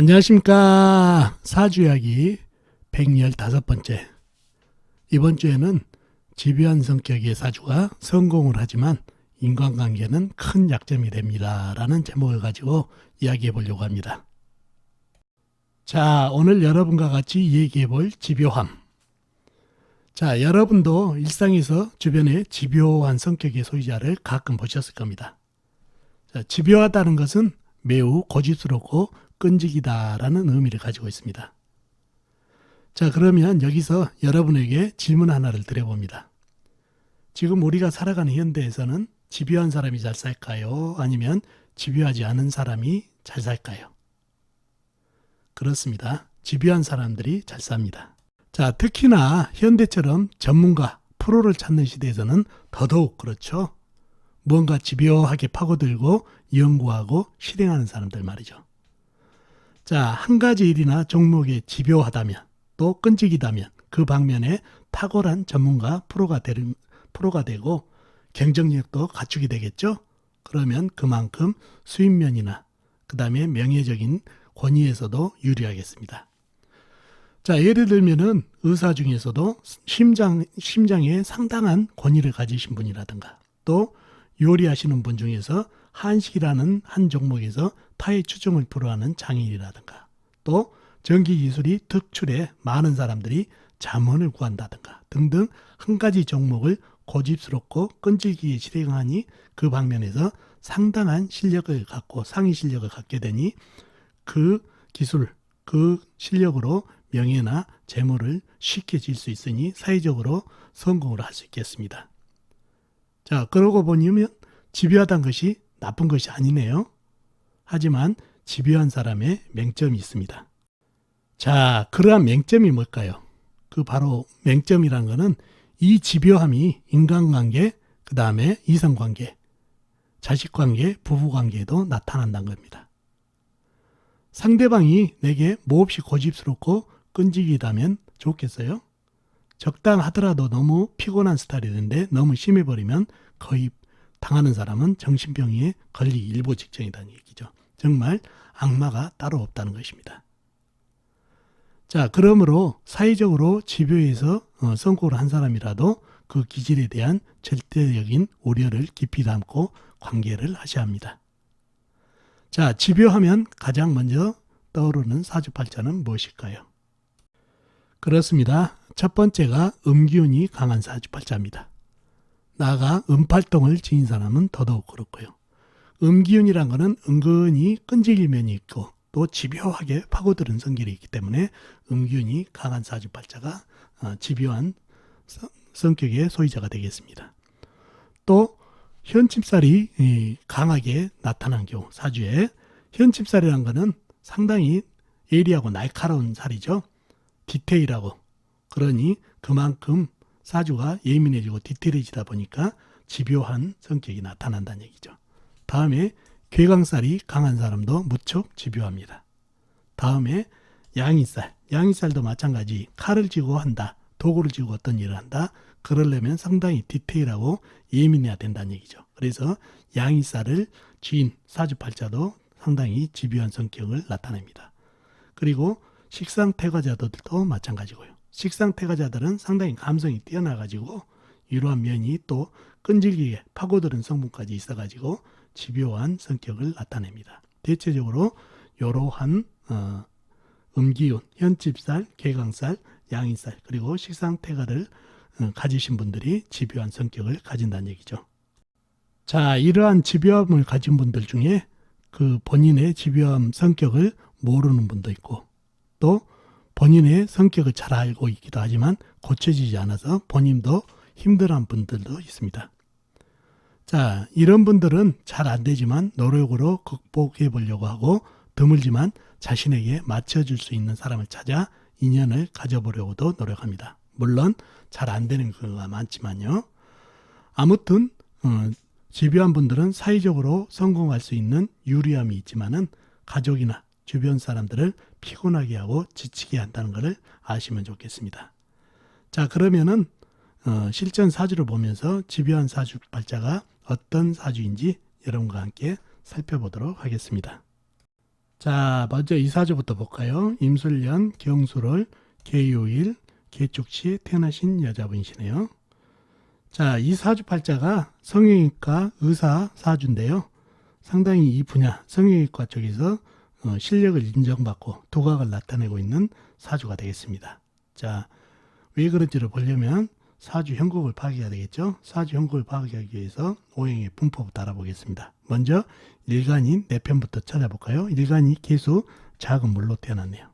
안녕하십니까. 사주이야기 115번째. 이번 주에는 집요한 성격의 사주가 성공을 하지만 인간관계는 큰 약점이 됩니다. 라는 제목을 가지고 이야기해 보려고 합니다. 자, 오늘 여러분과 같이 얘기해 볼 집요함. 자, 여러분도 일상에서 주변에 집요한 성격의 소유자를 가끔 보셨을 겁니다. 자, 집요하다는 것은 매우 고집스럽고 끈질기다라는 의미를 가지고 있습니다. 자, 그러면 여기서 여러분에게 질문 하나를 드려봅니다. 지금 우리가 살아가는 현대에서는 집요한 사람이 잘 살까요? 아니면 집요하지 않은 사람이 잘 살까요? 그렇습니다. 집요한 사람들이 잘 삽니다. 자, 특히나 현대처럼 전문가, 프로를 찾는 시대에서는 더더욱 그렇죠. 뭔가 집요하게 파고들고 연구하고 실행하는 사람들 말이죠. 자, 한 가지 일이나 종목에 집요하다면 또 끈질기다면 그 방면에 탁월한 전문가 프로가 되고 경쟁력도 갖추게 되겠죠. 그러면 그만큼 수입면이나 그 다음에 명예적인 권위에서도 유리하겠습니다. 자, 예를 들면은 의사 중에서도 심장에 상당한 권위를 가지신 분이라든가 또 요리하시는 분 중에서 한식이라는 한 종목에서 타의 추종을 불허하는 장인이라든가 또 전기기술이 특출해 많은 사람들이 잠원을 구한다든가 등등 한 가지 종목을 고집스럽고 끈질기게 실행하니 그 방면에서 상당한 실력을 갖고 상위 실력을 갖게 되니 그 기술, 그 실력으로 명예나 재물을 쉽게 질 수 있으니 사회적으로 성공을 할 수 있겠습니다. 자, 그러고 보면 집요하다는 것이 나쁜 것이 아니네요. 하지만 집요한 사람의 맹점이 있습니다. 자, 그러한 맹점이 뭘까요? 그 바로 맹점이란 것은 이 집요함이 인간관계, 그 다음에 이성관계, 자식관계, 부부관계에도 나타난다는 겁니다. 상대방이 내게 몹시 고집스럽고 끈질기다면 좋겠어요? 적당하더라도 너무 피곤한 스타일인데 너무 심해버리면 거의 당하는 사람은 정신병에 걸리기 일보 직전이라는 얘기죠. 정말 악마가 따로 없다는 것입니다. 자, 그러므로 사회적으로 집요해서 성공을 한 사람이라도 그 기질에 대한 절대적인 우려를 깊이 담고 관계를 하셔야 합니다. 자, 집요하면 가장 먼저 떠오르는 사주팔자는 무엇일까요? 그렇습니다. 첫 번째가 음기운이 강한 사주팔자입니다. 나아가 음팔동을 지닌 사람은 더더욱 그렇고요. 음기운이란 것은 은근히 끈질길 면이 있고 또 집요하게 파고드는 성질이 있기 때문에 음기운이 강한 사주팔자가 집요한 성격의 소유자가 되겠습니다. 또 현침살이 강하게 나타난 경우 사주에 현침살이라는 것은 상당히 예리하고 날카로운 살이죠. 디테일하고 그러니 그만큼 사주가 예민해지고 디테일해지다 보니까 집요한 성격이 나타난다는 얘기죠. 다음에 괴강살이 강한 사람도 무척 집요합니다. 다음에 양이살, 양이살도 마찬가지 칼을 쥐고 한다, 도구를 쥐고 어떤 일을 한다, 그러려면 상당히 디테일하고 예민해야 된다는 얘기죠. 그래서 양이살을 쥐인 사주팔자도 상당히 집요한 성격을 나타냅니다. 그리고 식상태가자들도 마찬가지고요. 식상태가자들은 상당히 감성이 뛰어나가지고 이러한 면이 또 끈질기게 파고드는 성분까지 있어가지고 집요한 성격을 나타냅니다. 대체적으로 이러한 음기운, 현집살, 개강살, 양이살 그리고 식상태가를 가지신 분들이 집요한 성격을 가진다는 얘기죠. 자, 이러한 집요함을 가진 분들 중에 그 본인의 집요함 성격을 모르는 분도 있고 또 본인의 성격을 잘 알고 있기도 하지만 고쳐지지 않아서 본인도 힘들어하는 분들도 있습니다. 자, 이런 분들은 잘 안 되지만 노력으로 극복해 보려고 하고 드물지만 자신에게 맞춰줄 수 있는 사람을 찾아 인연을 가져보려고도 노력합니다. 물론 잘 안 되는 경우가 많지만요. 아무튼 집요한 분들은 사회적으로 성공할 수 있는 유리함이 있지만은 가족이나 주변 사람들을 피곤하게 하고 지치게 한다는 것을 아시면 좋겠습니다. 자, 그러면은 실전 사주를 보면서 집요한 사주팔자가 어떤 사주인지 여러분과 함께 살펴보도록 하겠습니다. 자, 먼저 이 사주부터 볼까요? 임술년, 경술월, 계요일, 개축시에 태어나신 여자분이시네요. 자, 이 사주팔자가 성형외과 의사 사주인데요. 상당히 이 분야, 성형외과 쪽에서 실력을 인정받고 두각을 나타내고 있는 사주가 되겠습니다. 자, 왜 그런지를 보려면 사주 형국을 파악해야 되겠죠. 사주 형국을 파악하기 위해서 오행의 분포부터 알아보겠습니다. 먼저 일간인 내 편부터 찾아볼까요? 일간이 개수 작은 물로 태어났네요.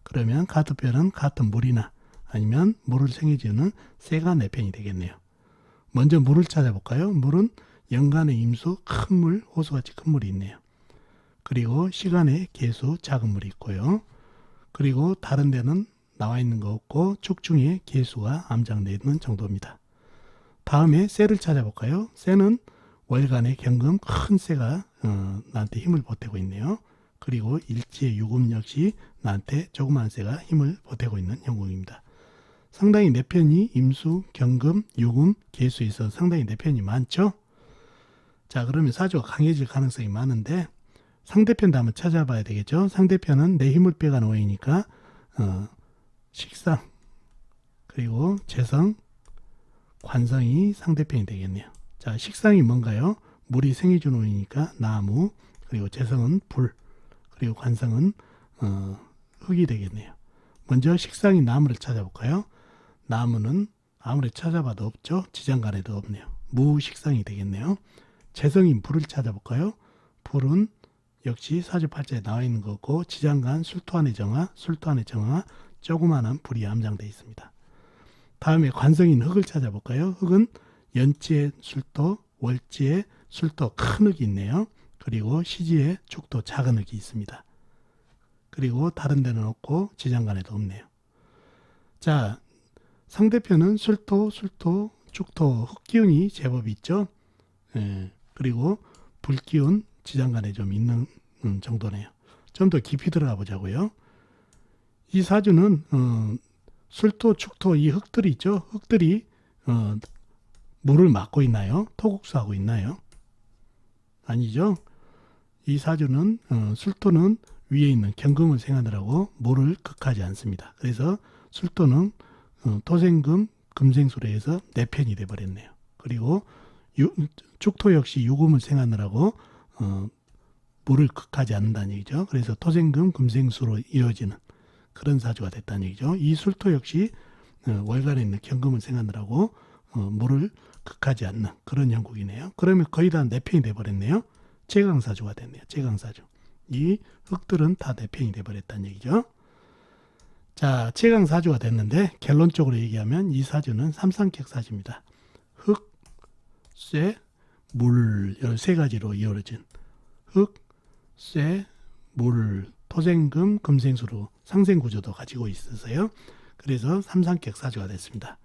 그러면 같은 편은 같은 물이나 아니면 물을 생해주는 새가 내 편이 되겠네요. 먼저 물을 찾아볼까요? 물은 연간의 임수 큰 물, 호수같이 큰 물이 있네요. 그리고 시간의 개수 작은 물이 있고요. 그리고 다른 데는 나와 있는 거 없고 축중에 개수가 암장되어 있는 정도입니다. 다음에 쇠를 찾아볼까요? 쇠는 월간의 경금 큰 쇠가 나한테 힘을 보태고 있네요. 그리고 일지의 유금 역시 나한테 조그만 쇠가 힘을 보태고 있는 형국입니다. 상당히 내 편이 임수, 경금, 유금, 개수에 있어서 상당히 내 편이 많죠. 자, 그러면 사주가 강해질 가능성이 많은데 상대편도 한번 찾아봐야 되겠죠. 상대편은 내 힘을 빼간 오행이니까 식상 그리고 재성, 관성이 상대편이 되겠네요. 자, 식상이 뭔가요? 물이 생해준 오행이니까 나무, 그리고 재성은 불, 그리고 관성은 흙이 되겠네요. 먼저 식상인 나무를 찾아볼까요? 나무는 아무리 찾아봐도 없죠. 지장간에도 없네요. 무식상이 되겠네요. 재성인 불을 찾아볼까요? 불은 역시 사주팔자에 나와 있는 거고 지장간 술토안의 정화, 술토안의 정화가 조그마한 불이 암장되어 있습니다. 다음에 관성인 흙을 찾아볼까요? 흙은 연지의 술토, 월지의 술토 큰 흙이 있네요. 그리고 시지의 축토 작은 흙이 있습니다. 그리고 다른 데는 없고 지장간에도 없네요. 자, 상대편은 술토, 축토, 흙기운이 제법 있죠. 그리고 불기운 지장간에 좀 있는 정도네요. 좀 더 깊이 들어가 보자고요. 이 사주는 술토, 축토 이 흙들이 있죠. 흙들이 물을 막고 있나요? 토국수하고 있나요? 아니죠. 이 사주는 술토는 위에 있는 경금을 생하느라고 물을 극하지 않습니다. 그래서 술토는 토생금, 금생술에 해서 내 편이 돼버렸네요. 그리고 축토 역시 유금을 생하느라고 물을 극하지 않는다는 얘기죠. 그래서 토생금, 금생수로 이어지는 그런 사주가 됐다는 얘기죠. 이 술토 역시 월간에 있는 경금을 생하느라고 물을 극하지 않는 그런 형국이네요. 그러면 거의 다 내 편이 돼버렸네요. 제강사주가 됐네요. 제강사주. 이 흙들은 다 내 편이 돼버렸다는 얘기죠. 자, 제강사주가 됐는데 결론적으로 얘기하면 이 사주는 삼상격 사주입니다. 흙, 쇠, 물, 이 세 가지로 이어진 흙, 쇠, 물, 토생금, 금생수로 상생구조도 가지고 있어서요. 그래서 삼상격 사주가 됐습니다.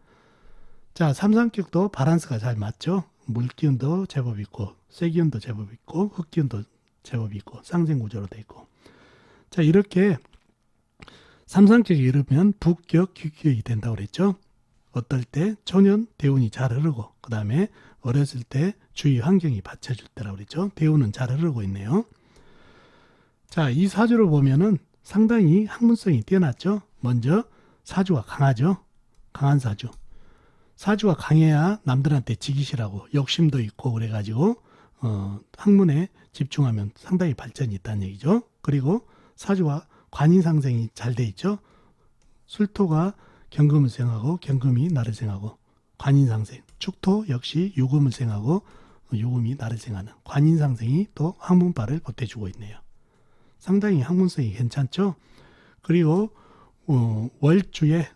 자, 삼상격도 바란스가 잘 맞죠. 물기운도 제법 있고 쇠기운도 제법 있고 흙기운도 제법 있고 상생구조로 되어 있고. 자, 이렇게 삼상격이 이르면 북격, 귀격이 된다고 그랬죠. 어떨 때 초년 대운이 잘 흐르고 그 다음에 어렸을 때 주위 환경이 받쳐줄 때라고 그랬죠. 대운은 잘 흐르고 있네요. 자, 이 사주를 보면은 상당히 학문성이 뛰어났죠. 먼저 사주가 강하죠. 강한 사주. 사주가 강해야 남들한테 지기 싫어하고 욕심도 있고 그래가지고 학문에 집중하면 상당히 발전이 있다는 얘기죠. 그리고 사주가 관인상생이 잘 돼 있죠. 술토가 경금을 생하고 경금이 나를 생하고 관인상생. 축토 역시 유금을 생하고 유금이 나를 생하는 관인상생이 또 학문발을 보태주고 있네요. 상당히 학문성이 괜찮죠. 그리고 월주에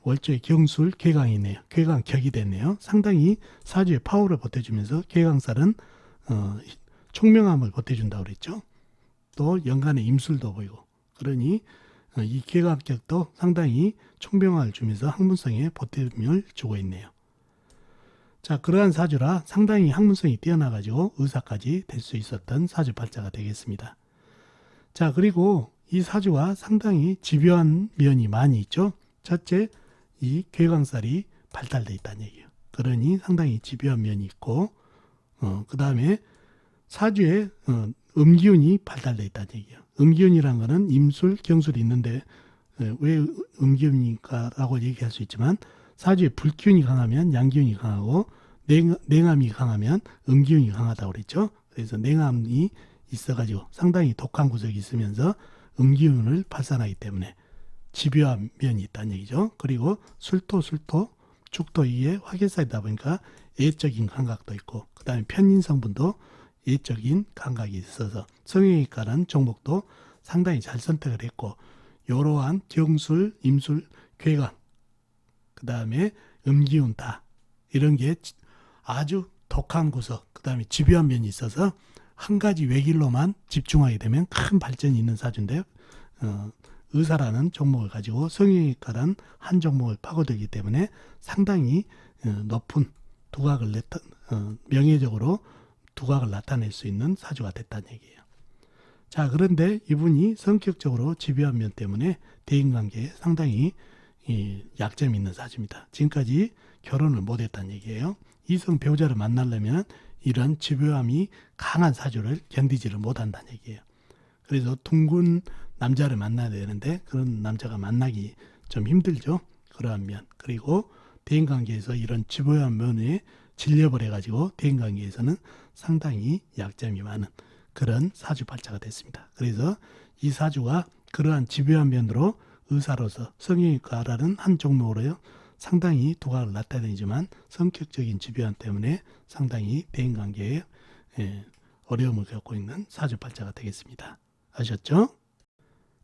경술 괴강이 있네요. 괴강 격이 됐네요. 상당히 사주에 파워를 보태주면서 괴강살은 총명함을 보태준다고 그랬죠. 또 연간의 임술도 보이고 그러니 이 괴강격도 상당히 총명함을 주면서 학문성에 보탬을 주고 있네요. 자, 그러한 사주라 상당히 학문성이 뛰어나가지고 의사까지 될 수 있었던 사주팔자가 되겠습니다. 자, 그리고 이 사주가 상당히 집요한 면이 많이 있죠. 첫째, 이 괴강살이 발달되어 있다는 얘기예요. 그러니 상당히 집요한 면이 있고 그 다음에 사주에 음기운이 발달되어 있다는 얘기예요. 음기운이란 거는 임술, 경술이 있는데 왜 음기운일까라고 얘기할 수 있지만 사주에 불기운이 강하면 양기운이 강하고 냉암이 강하면 음기운이 강하다고 그랬죠. 그래서 냉암이 있어가지고 상당히 독한 구석이 있으면서 음기운을 발산하기 때문에 집요한 면이 있다는 얘기죠. 그리고 술토, 축토 이게 화계살이다 보니까 예적인 감각도 있고 그 다음에 편인 성분도 예적인 감각이 있어서 성형외과라는 종목도 상당히 잘 선택을 했고 이러한 경술, 임술, 괴강 그 다음에 음기운 다 이런 게 아주 독한 구석 그 다음에 집요한 면이 있어서 한 가지 외길로만 집중하게 되면 큰 발전이 있는 사주인데 의사라는 종목을 가지고 성형외과라는 한 종목을 파고들기 때문에 상당히 높은 두각을 명예적으로 두각을 나타낼 수 있는 사주가 됐다는 얘기예요. 자, 그런데 이분이 성격적으로 집요한 면 때문에 대인관계에 상당히 약점이 있는 사주입니다. 지금까지 결혼을 못했다는 얘기예요. 이성 배우자를 만나려면 이런 집요함이 강한 사주를 견디지를 못한다는 얘기예요. 그래서 둥근 남자를 만나야 되는데 그런 남자가 만나기 좀 힘들죠. 그러한 면. 그리고 대인관계에서 이런 집요한 면에 질려버려가지고 대인관계에서는 상당히 약점이 많은 그런 사주팔자가 됐습니다. 그래서 이 사주가 그러한 집요한 면으로 의사로서 성형외과라는 한 종목으로요 상당히 두각을 나타내지만 성격적인 집요함 때문에 상당히 대인관계에 어려움을 겪고 있는 사주팔자가 되겠습니다. 아셨죠?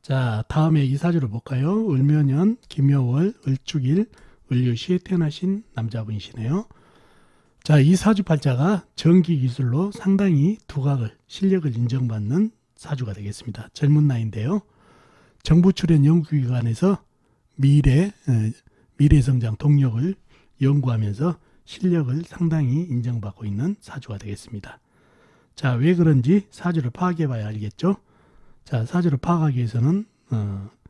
자, 다음에 이 사주를 볼까요? 을묘년, 김묘월, 을축일, 을유시에 태어나신 남자분이시네요. 자, 이 사주팔자가 전기 기술로 상당히 두각을, 실력을 인정받는 사주가 되겠습니다. 젊은 나이인데요. 정부 출연 연구기관에서 미래성장 동력을 연구하면서 실력을 상당히 인정받고 있는 사주가 되겠습니다. 자, 왜 그런지 사주를 파악해 봐야 알겠죠? 자, 사주를 파악하기 위해서는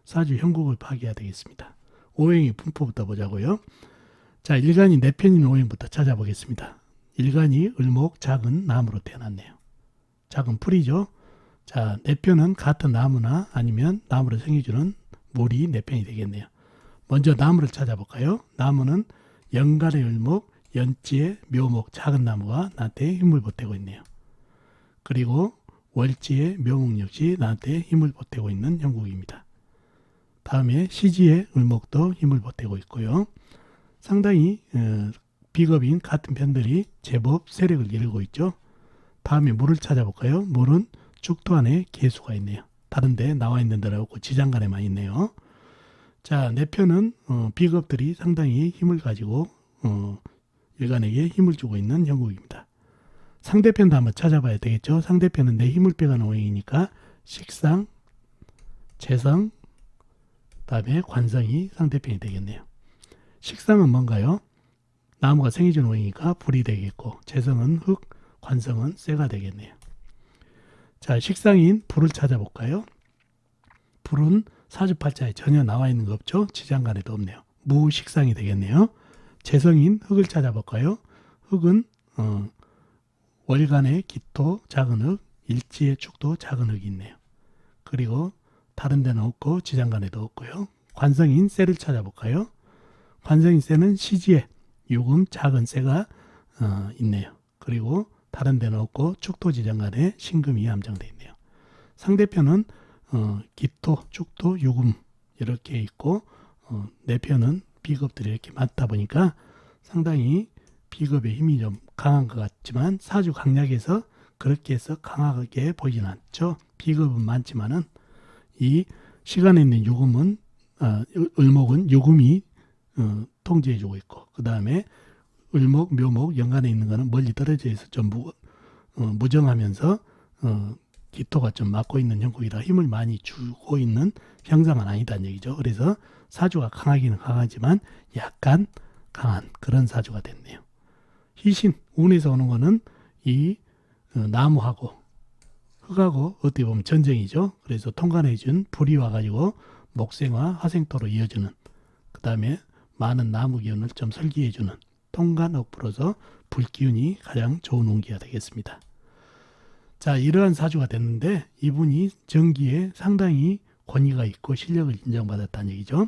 사주 형국을 파악해야 되겠습니다. 오행의 분포부터 보자고요. 자, 일간이 네 편인 오행부터 찾아보겠습니다. 일간이 을목, 작은 나무로 태어났네요. 작은 풀이죠. 자, 네 편은 같은 나무나 아니면 나무를 생겨주는 물이 네 편이 되겠네요. 먼저 나무를 찾아볼까요? 나무는 연간의 을목, 연지의 묘목, 작은 나무가 나한테 힘을 보태고 있네요. 그리고 월지의 묘목 역시 나한테 힘을 보태고 있는 형국입니다. 다음에 시지의 을목도 힘을 보태고 있고요. 상당히 비겁인 같은 편들이 제법 세력을 이루고 있죠. 다음에 물을 찾아볼까요? 물은 축토 안에 계수가 있네요. 다른 데 나와 있는 데는 없고 지장간에만 있네요. 자, 내 편은 비겁들이 상당히 힘을 가지고 일간에게 힘을 주고 있는 형국입니다. 상대편도 한번 찾아봐야 되겠죠. 상대편은 내 힘을 빼가는 오행이니까 식상, 재성, 다음에 관성이 상대편이 되겠네요. 식상은 뭔가요? 나무가 생해준 오행이니까 불이 되겠고 재성은 흙, 관성은 쇠가 되겠네요. 자, 식상인 불을 찾아볼까요? 불은 사주팔자에 전혀 나와 있는 거 없죠. 지장간에도 없네요. 무식상이 되겠네요. 재성인 흙을 찾아볼까요? 흙은 월간의 기토 작은 흙, 일지의 축도 작은 흙이 있네요. 그리고 다른 데는 없고 지장간에도 없고요. 관성인 쇠를 찾아볼까요? 관성인 쇠는 시지에 유금 작은 쇠가 있네요. 그리고 다른 데는 없고 축토 지장간에 신금이 함정되어 있네요. 상대편은 기토, 축토, 유금 이렇게 있고 내 편은 비겁들이 이렇게 많다 보니까 상당히 비겁의 힘이 좀 강한 것 같지만 사주 강약에서 그렇게 해서 강하게 보이진 않죠. 비겁은 많지만은 이 시간에 있는 유금은 을목은 유금이 통제해주고 있고 그 다음에 을목, 묘목, 연간에 있는 거는 멀리 떨어져 있어 좀 무정하면서 기토가 좀 막고 있는 형국이라 힘을 많이 주고 있는 형상은 아니다는 얘기죠. 그래서 사주가 강하기는 강하지만 약간 강한 그런 사주가 됐네요. 희신, 운에서 오는 거는 이 나무하고 흙하고 어떻게 보면 전쟁이죠. 그래서 통관해준 불이 와가지고 목생화, 화생토로 이어주는 그 다음에 많은 나무 기운을 좀 설기해주는 통관 억부로서 불기운이 가장 좋은 운기가 되겠습니다. 자, 이러한 사주가 됐는데 이분이 정기에 상당히 권위가 있고 실력을 인정받았다는 얘기죠.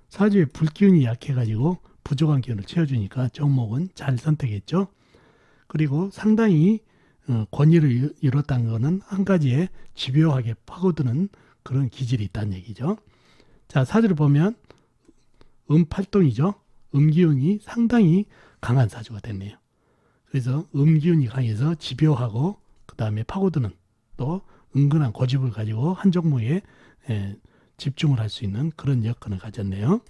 사주에 불기운이 약해가지고 부족한 기운을 채워주니까 종목은 잘 선택했죠. 그리고 상당히 권위를 이뤘다는 것은 한 가지에 집요하게 파고드는 그런 기질이 있다는 얘기죠. 자, 사주를 보면 음팔동이죠. 음기운이 상당히 강한 사주가 됐네요. 그래서 음기운이 강해서 집요하고 그 다음에 파고드는 또 은근한 고집을 가지고 한 종목에 집중을 할 수 있는 그런 여건을 가졌네요.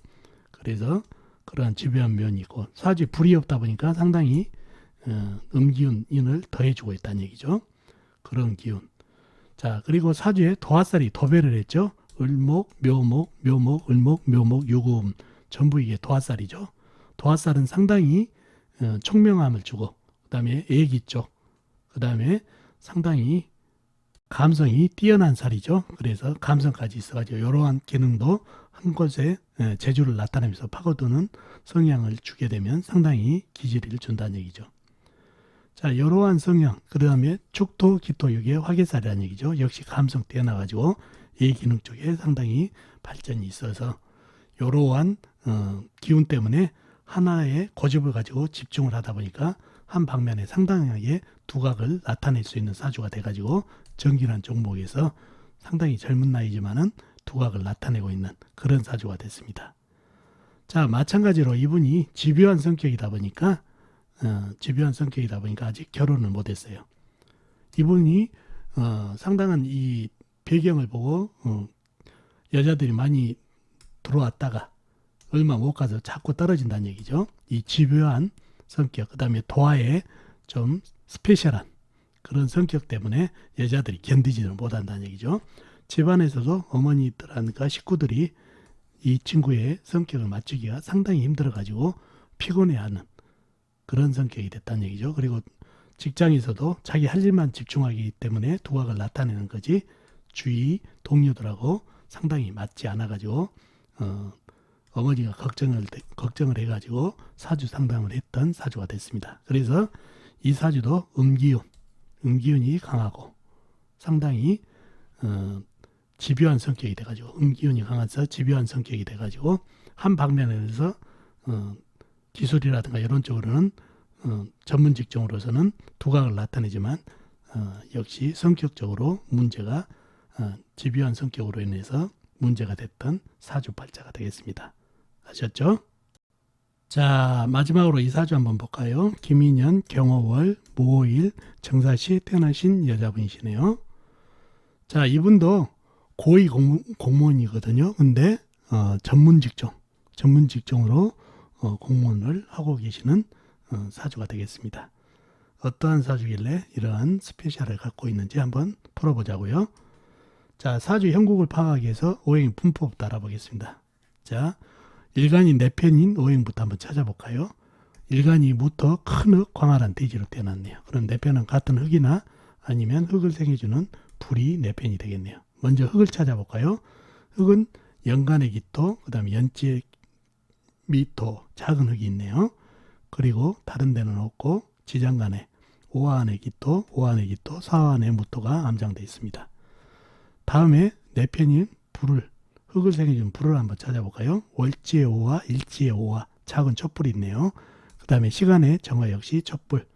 그래서 그러한 집요한 면이 있고 사주에 불이 없다 보니까 상당히 음기운을 더해주고 있다는 얘기죠. 그런 기운. 자, 그리고 사주에 도화살이 도배를 했죠. 을목, 묘목, 묘목, 을목, 묘목, 유금 전부 이게 도화살이죠. 도화살은 상당히 총명함을 주고 그 다음에 애기 쪽, 그 다음에 상당히 감성이 뛰어난 살이죠. 그래서 감성까지 있어가지고 이러한 기능도 한 곳에 재주를 나타내면서 파고드는 성향을 주게 되면 상당히 기질을 준다는 얘기죠. 자, 이러한 성향, 그 다음에 축토, 기토, 이게 화개살이라는 얘기죠. 역시 감성 뛰어나가지고 이 기능 쪽에 상당히 발전이 있어서 이러한 기운 때문에 하나의 고집을 가지고 집중을 하다 보니까 한 방면에 상당하게 두각을 나타낼 수 있는 사주가 돼가지고 정기란 종목에서 상당히 젊은 나이지만은 두각을 나타내고 있는 그런 사주가 됐습니다. 자, 마찬가지로 이분이 집요한 성격이다 보니까 아직 결혼을 못했어요. 이분이 상당한 이 배경을 보고 여자들이 많이 들어왔다가 얼마 못 가서 자꾸 떨어진다는 얘기죠. 이 집요한 성격, 그 다음에 도화에 좀 스페셜한 그런 성격 때문에 여자들이 견디지를 못한다는 얘기죠. 집안에서도 어머니들과 식구들이 이 친구의 성격을 맞추기가 상당히 힘들어가지고 피곤해하는 그런 성격이 됐다는 얘기죠. 그리고 직장에서도 자기 할 일만 집중하기 때문에 두각을 나타내는 거지 주위 동료들하고 상당히 맞지 않아가지고 어머니가 걱정을 해가지고 사주 상담을 했던 사주가 됐습니다. 그래서 이 사주도 음기운이 강하고 상당히 집요한 성격이 돼가지고 음기운이 강해서 집요한 성격이 돼가지고 한 방면에서 기술이라든가 이런 쪽으로는 전문 직종으로서는 두각을 나타내지만 역시 성격적으로 문제가 집요한 성격으로 인해서 문제가 됐던 사주팔자가 되겠습니다. 아셨죠? 자, 마지막으로 이 사주 한번 볼까요? 김인년, 경호월, 모일, 정사시에 태어나신 여자분이시네요. 자, 이분도 고위 공무원이거든요. 근데 전문 직종으로 공무원을 하고 계시는 사주가 되겠습니다. 어떠한 사주길래 이러한 스페셜을 갖고 있는지 한번 풀어보자고요. 자, 사주 형국을 파악하기 위해서 오행 분포부터 알아보겠습니다. 자, 일간이 네 편인 오행부터 한번 찾아볼까요? 일간이 무토, 큰 흙, 광활한 대지로 태어났네요. 그럼 네 편은 같은 흙이나 아니면 흙을 생겨주는 불이 네 편이 되겠네요. 먼저 흙을 찾아볼까요? 흙은 연간의 기토, 그 다음에 연지의 미토, 작은 흙이 있네요. 그리고 다른 데는 없고 지장간에 오화안의 기토, 사화안의 무토가 암장되어 있습니다. 다음에 네 편인 불을, 흙을 생겨주는 불을 한번 찾아볼까요? 월지의 오화, 일지의 오화, 작은 촛불이 있네요. 그 다음에 시간의 정화 역시 촛불,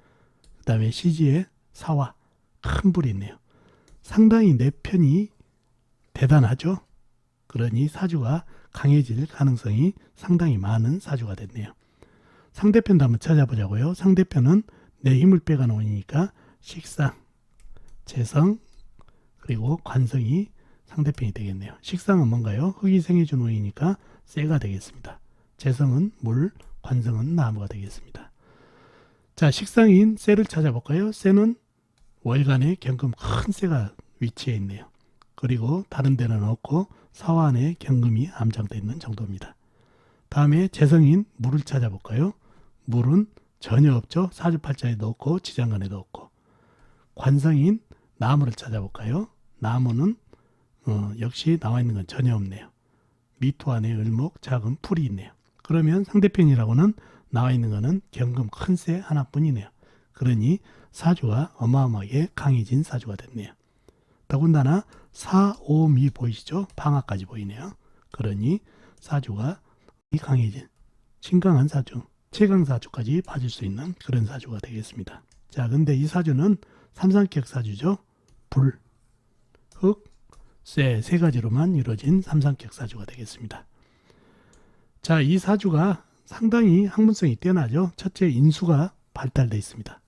그 다음에 시지의 사화, 큰 불이 있네요. 상당히 네 편이 대단하죠. 그러니 사주가 강해질 가능성이 상당히 많은 사주가 됐네요. 상대편도 한번 찾아보자고요. 상대편은 내 힘을 빼가는 원이니까 식상, 재성, 그리고 관성이 상대편이 되겠네요. 식상은 뭔가요? 흙이 생해준 원이니까 쇠가 되겠습니다. 재성은 물, 관성은 나무가 되겠습니다. 자, 식상인 쇠를 찾아볼까요? 쇠는 월간에 경금 큰 쇠가 위치해 있네요. 그리고 다른 데는 없고 사화안에 경금이 암장되어 있는 정도입니다. 다음에 재성인 물을 찾아볼까요? 물은 전혀 없죠. 사주팔자에도 없고 지장간에도 없고. 관성인 나무를 찾아볼까요? 나무는 역시 나와 있는 건 전혀 없네요. 미토 안에 을목, 작은 풀이 있네요. 그러면 상대편이라고는 나와 있는 거는 경금 큰 쇠 하나뿐이네요. 그 그러니 사주가 어마어마하게 강해진 사주가 됐네요. 더군다나 사오미 보이시죠? 방화까지 보이네요. 그러니 사주가 강해진 신강한 사주, 최강사주까지 봐줄 수 있는 그런 사주가 되겠습니다. 자, 근데 이 사주는 삼상격 사주죠. 불, 흑, 쇠 세 가지로만 이루어진 삼상격 사주가 되겠습니다. 자, 이 사주가 상당히 학문성이 뛰어나죠. 첫째, 인수가 발달되어 있습니다.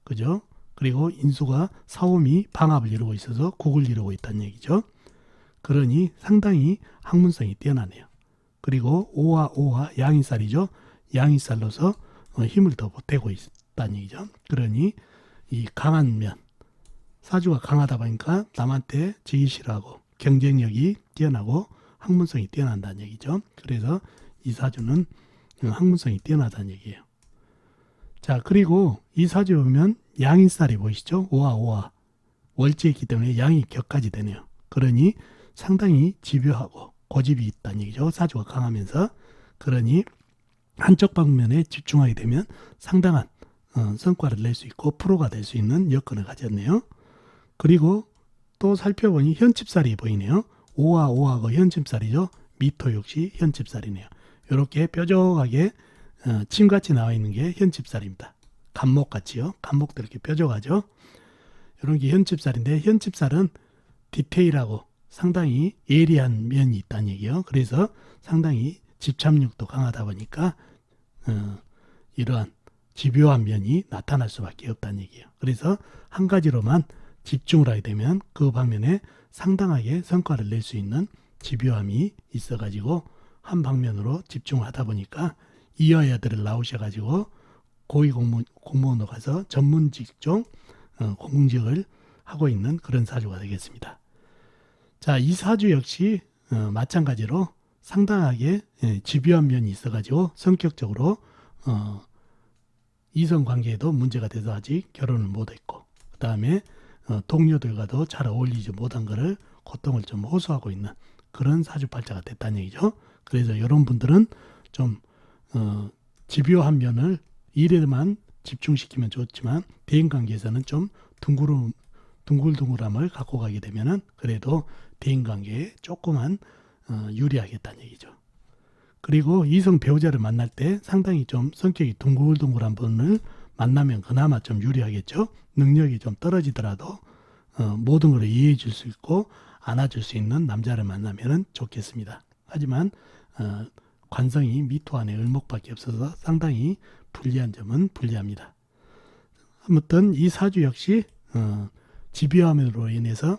그죠? 그리고 인수가 사오미 방합을 이루고 있어서 국을 이루고 있다는 얘기죠. 그러니 상당히 학문성이 뛰어나네요. 그리고 오와 양이살이죠. 양이살로서 힘을 더 보태고 있다는 얘기죠. 그러니 이 강한 면, 사주가 강하다 보니까 남한테 지기 싫어하고 경쟁력이 뛰어나고 학문성이 뛰어난다는 얘기죠. 그래서 이 사주는 학문성이 뛰어나다는 얘기예요. 자, 그리고 이 사주 보면 양인살이 보이시죠? 오와 월지에 있기 때문에 양이 격까지 되네요. 그러니 상당히 집요하고 고집이 있다는 얘기죠. 사주가 강하면서. 그러니 한쪽 방면에 집중하게 되면 상당한 성과를 낼 수 있고 프로가 될 수 있는 여건을 가졌네요. 그리고 또 살펴보니 현칩살이 보이네요. 오하고 현칩살이죠. 미토 역시 현칩살이네요. 이렇게 뾰족하게 침같이 나와 있는 게 현칩살입니다. 간목같이요. 간목도 이렇게 뾰족하죠. 이런 게 현칩살인데 현칩살은 디테일하고 상당히 예리한 면이 있다는 얘기예요. 그래서 상당히 집착력도 강하다 보니까 이러한 집요한 면이 나타날 수밖에 없다는 얘기예요. 그래서 한 가지로만 집중을 하게 되면 그 방면에 상당하게 성과를 낼 수 있는 집요함이 있어가지고 한 방면으로 집중을 하다 보니까 이화여대를 나오셔가지고 고위 공무원으로 가서 전문 직종 공직을 하고 있는 그런 사주가 되겠습니다. 자, 이 사주 역시 마찬가지로 상당하게 집요한 면이 있어가지고 성격적으로 이성관계에도 문제가 돼서 아직 결혼을 못했고, 그 다음에 동료들과도 잘 어울리지 못한 것을 고통을 좀 호소하고 있는 그런 사주팔자가 됐다는 얘기죠. 그래서 이런 분들은 좀 집요한 면을 일에만 집중시키면 좋지만 대인관계에서는 좀 둥글둥글함을 갖고 가게 되면은 그래도 대인관계에 조금만 유리하겠다는 얘기죠. 그리고 이성 배우자를 만날 때 상당히 좀 성격이 둥글둥글한 분을 만나면 그나마 좀 유리하겠죠. 능력이 좀 떨어지더라도 모든 걸 이해해 줄 수 있고 안아줄 수 있는 남자를 만나면 좋겠습니다. 하지만 관성이 미토 안에 을목밖에 없어서 상당히 불리한 점은 불리합니다. 아무튼 이 사주 역시 집요함으로 인해서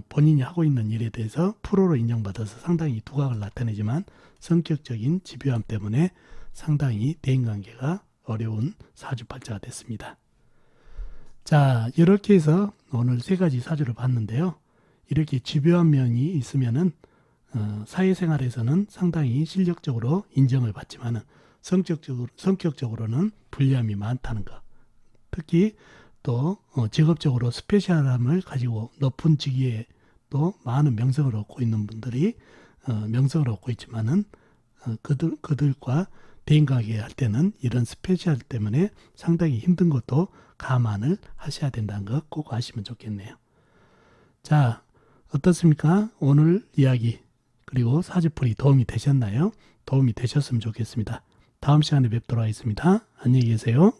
본인이 하고 있는 일에 대해서 프로로 인정받아서 상당히 두각을 나타내지만 성격적인 집요함 때문에 상당히 대인관계가 어려운 사주팔자가 됐습니다. 자, 이렇게 해서 오늘 세 가지 사주를 봤는데요. 이렇게 집요한 면이 있으면은 사회생활에서는 상당히 실력적으로 인정을 받지만은 성격적으로는 불리함이 많다는 것. 특히 또 직업적으로 스페셜함을 가지고 높은 직위에 또 많은 명성을 얻고 있는 분들이 명성을 얻고 있지만은 그들과 대인관계 할 때는 이런 스페셜 때문에 상당히 힘든 것도 감안을 하셔야 된다는 거 꼭 아시면 좋겠네요. 자, 어떻습니까? 오늘 이야기 그리고 사주풀이 도움이 되셨나요? 도움이 되셨으면 좋겠습니다. 다음 시간에 뵙도록 하겠습니다. 안녕히 계세요.